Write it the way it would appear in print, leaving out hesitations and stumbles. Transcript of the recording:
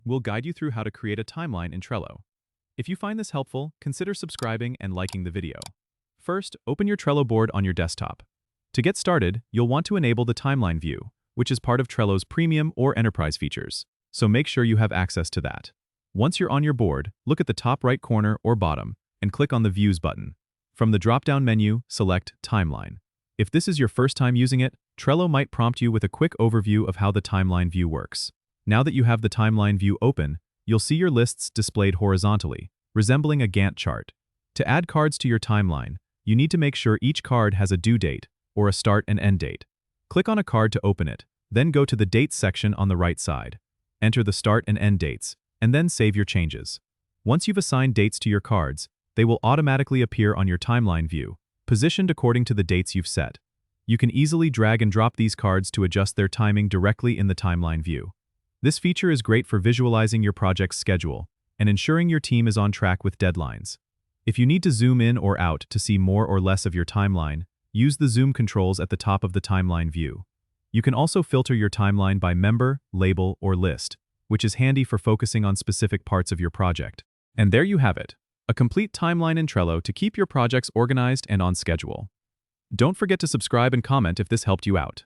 We'll guide you through how to create a timeline in Trello. If you find this helpful, consider subscribing and liking the video. First, open your Trello board on your desktop. To get started, you'll want to enable the timeline view, which is part of Trello's premium or enterprise features, so make sure you have access to that. Once you're on your board, look at the top right corner or bottom and click on the Views button. From the drop-down menu, select Timeline. If this is your first time using it, Trello might prompt you with a quick overview of how the timeline view works. Now that you have the timeline view open, you'll see your lists displayed horizontally, resembling a Gantt chart. To add cards to your timeline, you need to make sure each card has a due date, or a start and end date. Click on a card to open it, then go to the Dates section on the right side. Enter the start and end dates, and then save your changes. Once you've assigned dates to your cards, they will automatically appear on your timeline view, positioned according to the dates you've set. You can easily drag and drop these cards to adjust their timing directly in the timeline view. This feature is great for visualizing your project's schedule and ensuring your team is on track with deadlines. If you need to zoom in or out to see more or less of your timeline, use the zoom controls at the top of the timeline view. You can also filter your timeline by member, label, or list, which is handy for focusing on specific parts of your project. And there you have it, a complete timeline in Trello to keep your projects organized and on schedule. Don't forget to subscribe and comment if this helped you out.